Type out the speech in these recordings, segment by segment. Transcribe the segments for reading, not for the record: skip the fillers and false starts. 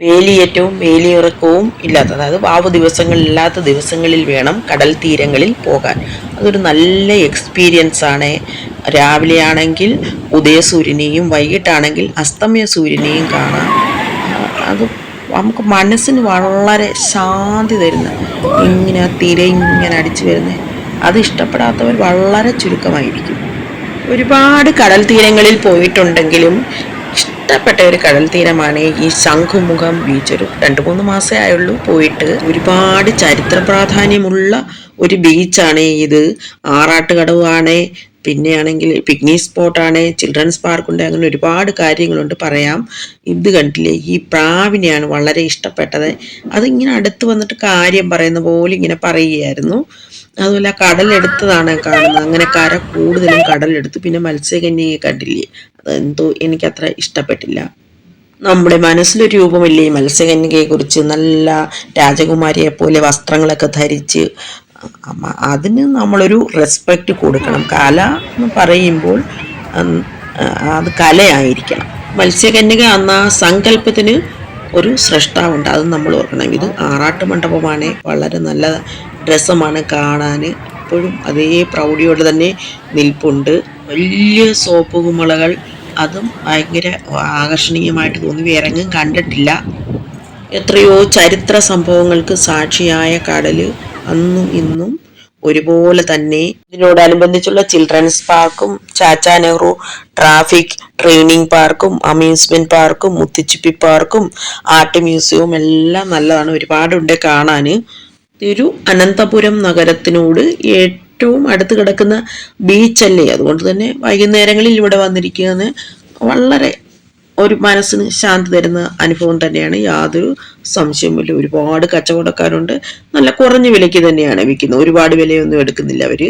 വേലിയേറ്റവും വേലിയിറക്കവും ഇല്ലാത്ത, അതായത് വാവു ദിവസങ്ങളില്ലാത്ത ദിവസങ്ങളിൽ വേണം കടൽ തീരങ്ങളിൽ പോകാൻ. അതൊരു നല്ല എക്സ്പീരിയൻസ് ആണ്. രാവിലെ ആണെങ്കിൽ ഉദയസൂര്യനെയും വൈകിട്ടാണെങ്കിൽ അസ്തമയ സൂര്യനെയും കാണാം. അത് നമുക്ക് മനസ്സിന് വളരെ ശാന്തി തരുന്ന, ഇങ്ങനെ ആ തിര ഇങ്ങനെ അടിച്ചു വരുന്നത്, അത് ഇഷ്ടപ്പെടാത്തവർ വളരെ ചുരുക്കമായിരിക്കും. ഒരുപാട് കടൽ തീരങ്ങളിൽ പോയിട്ടുണ്ടെങ്കിലും ഇഷ്ടപ്പെട്ട ഒരു കടൽ തീരമാണ് ഈ ശംഖുമുഖം ബീച്ച്. ഒരു 2-3 മാസമേ ആയുള്ളൂ പോയിട്ട്. ഒരുപാട് ചരിത്ര പ്രാധാന്യമുള്ള ഒരു ബീച്ചാണ് ഇത്. ആറാട്ടുകടവ് ആണ്, പിന്നെയാണെങ്കിൽ പിക്നിക് സ്പോട്ടാണ്, ചിൽഡ്രൻസ് പാർക്കുണ്ട്, അങ്ങനെ ഒരുപാട് കാര്യങ്ങളുണ്ട് പറയാം. ഇത് കണ്ടില്ലേ, ഈ പ്രാവിനെയാണ് വളരെ ഇഷ്ടപ്പെട്ടത്. അതിങ്ങനെ അടുത്ത് വന്നിട്ട് കാര്യം പറയുന്ന പോലെ ഇങ്ങനെ പറയുകയായിരുന്നു. അതുപോലെ ആ കടലെടുത്തതാണ് കാണുന്നത്. അങ്ങനെ കര കൂടുതലും കടലെടുത്തു. പിന്നെ മത്സ്യകന്യയെ കണ്ടില്ലേ, അതെന്തോ എനിക്കത്ര ഇഷ്ടപ്പെട്ടില്ല. നമ്മുടെ മനസ്സിലൊരു രൂപമില്ലേ മത്സ്യകന്യകയെ കുറിച്ച്, നല്ല രാജകുമാരിയെ പോലെ വസ്ത്രങ്ങളൊക്കെ ധരിച്ച്. അതിന് നമ്മളൊരു റെസ്പെക്റ്റ് കൊടുക്കണം. കല എന്ന് പറയുമ്പോൾ അത് കലയായിരിക്കണം. മത്സ്യകന്യക എന്ന സങ്കല്പത്തിന് ഒരു സൃഷ്ടാവുണ്ട്, അത് നമ്മൾ ഓർക്കണം. ഇത് ആറാട്ട് മണ്ഡപമാണ്, വളരെ നല്ല രസമാണ് കാണാൻ. ഇപ്പോഴും അതേ പ്രൗഢിയോടെ തന്നെ നിൽപ്പുണ്ട്. വലിയ സോപ്പ് കുമളകൾ, അതും ഭയങ്കര ആകർഷണീയമായിട്ട് തോന്നി. വേറെങ്ങും കണ്ടിട്ടില്ല. എത്രയോ ചരിത്ര സംഭവങ്ങൾക്ക് സാക്ഷിയായ കടല് അന്നും ഇന്നും ഒരുപോലെ തന്നെ. ഇതിനോടനുബന്ധിച്ചുള്ള ചിൽഡ്രൻസ് പാർക്കും, ചാച്ചാ നെഹ്റു ട്രാഫിക് ട്രെയിനിങ് പാർക്കും, അമ്യൂസ്മെന്റ് പാർക്കും, മുത്തുച്ചിപ്പി പാർക്കും, ആർട്ട് മ്യൂസിയവും എല്ലാം നല്ലതാണ്. ഒരുപാടുണ്ട് കാണാൻ. ഇതൊരു അനന്തപുരം നഗരത്തിനോട് ഏറ്റവും അടുത്ത് കിടക്കുന്ന ബീച്ചല്ലേ, അതുകൊണ്ട് തന്നെ വൈകുന്നേരങ്ങളിൽ ഇവിടെ വന്നിരിക്കുന്നത് വളരെ ഒരു മനസ്സിന് ശാന്തി തരുന്ന അനുഭവം തന്നെയാണ്, യാതൊരു സംശയവുമില്ല. ഒരുപാട് കച്ചവടക്കാരുണ്ട്, നല്ല കുറഞ്ഞ വിലയ്ക്ക് തന്നെയാണ് വിൽക്കുന്നത്. ഒരുപാട് വിലയൊന്നും എടുക്കുന്നില്ല അവര്.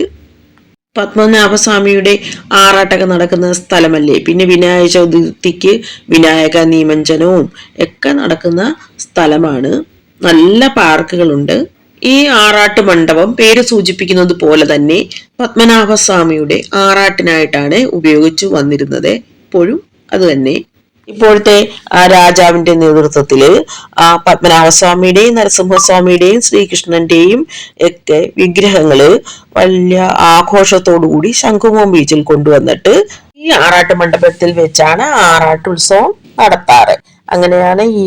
പത്മനാഭസ്വാമിയുടെ ആറാട്ടൊക്കെ നടക്കുന്ന സ്ഥലമല്ലേ. പിന്നെ വിനായക ചതുർത്ഥിക്ക് വിനായക നിമജ്ജനവും ഒക്കെ നടക്കുന്ന സ്ഥലമാണ്. നല്ല പാർക്കുകളുണ്ട്. ഈ ആറാട്ട് മണ്ഡപം പേര് സൂചിപ്പിക്കുന്നത് പോലെ തന്നെ പത്മനാഭസ്വാമിയുടെ ആറാട്ടിനായിട്ടാണ് ഉപയോഗിച്ചു വന്നിരുന്നത്. ഇപ്പോഴും അത് തന്നെ. ഇപ്പോഴത്തെ രാജാവിന്റെ നേതൃത്വത്തില് പത്മനാഭസ്വാമിയുടെയും നരസിംഹസ്വാമിയുടെയും ശ്രീകൃഷ്ണന്റെയും ഒക്കെ വിഗ്രഹങ്ങള് വലിയ ആഘോഷത്തോടുകൂടി ശംഖുമുഖം ബീച്ചിൽ കൊണ്ടുവന്നിട്ട് ഈ ആറാട്ട് മണ്ഡപത്തിൽ വെച്ചാണ് ആറാട്ടുത്സവം നടത്താറ്. അങ്ങനെയാണ് ഈ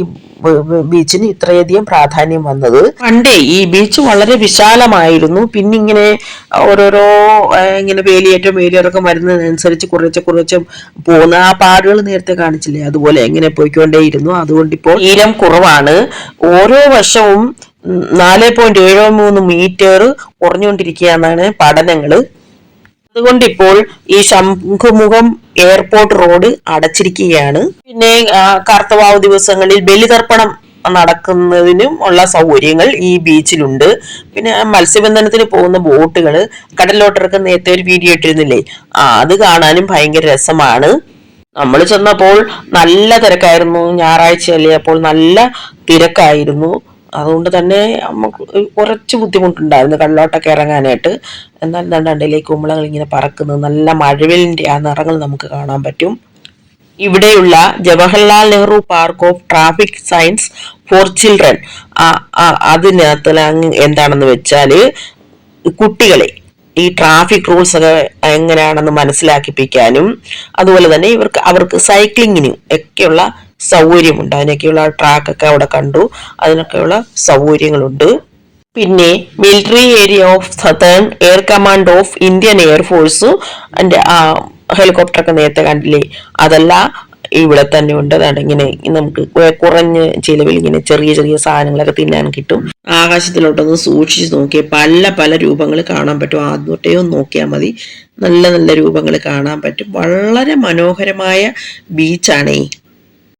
ബീച്ചിന് ഇത്രയധികം പ്രാധാന്യം വന്നത്. പണ്ടേ ഈ ബീച്ച് വളരെ വിശാലമായിരുന്നു. പിന്നിങ്ങനെ ഓരോരോ ഇങ്ങനെ വേലിയിറക്കം വരുന്നതിനനുസരിച്ച് കുറച്ച് പോകുന്ന ആ പാടുകൾ നേരത്തെ കാണിച്ചില്ലേ, അതുപോലെ എങ്ങനെ പോയിക്കൊണ്ടേയിരുന്നു. അതുകൊണ്ട് ഇപ്പോൾ തീരം കുറവാണ്. ഓരോ വർഷവും 4.73 മീറ്റർ കുറഞ്ഞുകൊണ്ടിരിക്കുക എന്നാണ് പഠനങ്ങള്. അതുകൊണ്ട് ഇപ്പോൾ ഈ ശംഖുമുഖം എയർപോർട്ട് റോഡ് അടച്ചിരിക്കുകയാണ്. പിന്നെ കർത്തവാവ് ദിവസങ്ങളിൽ ബലിതർപ്പണം നടക്കുന്നതിനും ഉള്ള സൗകര്യങ്ങൾ ഈ ബീച്ചിലുണ്ട്. പിന്നെ മത്സ്യബന്ധനത്തിന് പോകുന്ന ബോട്ടുകൾ കടലിലോട്ടിറക്കം നേരത്തെ ഒരു വീഡിയോ ഇട്ടിരുന്നില്ലേ, അത് കാണാനും ഭയങ്കര രസമാണ്. നമ്മൾ ചെന്നപ്പോൾ നല്ല തിരക്കായിരുന്നു. ഞായറാഴ്ചയല്ലേ, അപ്പോൾ നല്ല തിരക്കായിരുന്നു. അതുകൊണ്ട് തന്നെ നമുക്ക് കുറച്ച് ബുദ്ധിമുട്ടുണ്ടായിരുന്നു കടലോട്ടൊക്കെ ഇറങ്ങാനായിട്ട്. എന്നാൽ ദണ്ടയിലേക്ക് കുമ്പളകൾ ഇങ്ങനെ പറക്കുന്നത്, നല്ല മഴവിലിന്റെ ആ നിറങ്ങൾ നമുക്ക് കാണാൻ പറ്റും. ഇവിടെയുള്ള Jawaharlal Nehru park of traffic science for children, അതിനകത്ത് എന്താണെന്ന് വെച്ചാല് കുട്ടികളെ ഈ ട്രാഫിക് റൂൾസ് ഒക്കെ എങ്ങനെയാണെന്ന് മനസ്സിലാക്കിപ്പിക്കാനും, അതുപോലെ തന്നെ അവർക്ക് സൈക്ലിങ്ങിനും ഒക്കെയുള്ള സൗകര്യമുണ്ട്. അതിനൊക്കെയുള്ള ട്രാക്കൊക്കെ അവിടെ കണ്ടു. അതിനൊക്കെയുള്ള സൗകര്യങ്ങളുണ്ട്. പിന്നെ military area of southern air command of Indian air force അതിന്റെ ഹെലികോപ്റ്ററൊക്കെ നേരത്തെ കണ്ടില്ലേ, അതെല്ലാം ഇവിടെ തന്നെ ഉണ്ട്. അതാണ് ഇങ്ങനെ നമുക്ക് കുറഞ്ഞ ചിലവിൽ ഇങ്ങനെ ചെറിയ ചെറിയ സാധനങ്ങളൊക്കെ തിന്നാൻ കിട്ടും. ആകാശത്തിലോട്ടൊന്ന് സൂക്ഷിച്ച് നോക്കിയാൽ പല രൂപങ്ങൾ കാണാൻ പറ്റും. ആദ്യത്തെയോ നോക്കിയാൽ മതി, നല്ല നല്ല രൂപങ്ങൾ കാണാൻ പറ്റും. വളരെ മനോഹരമായ ബീച്ചാണേ.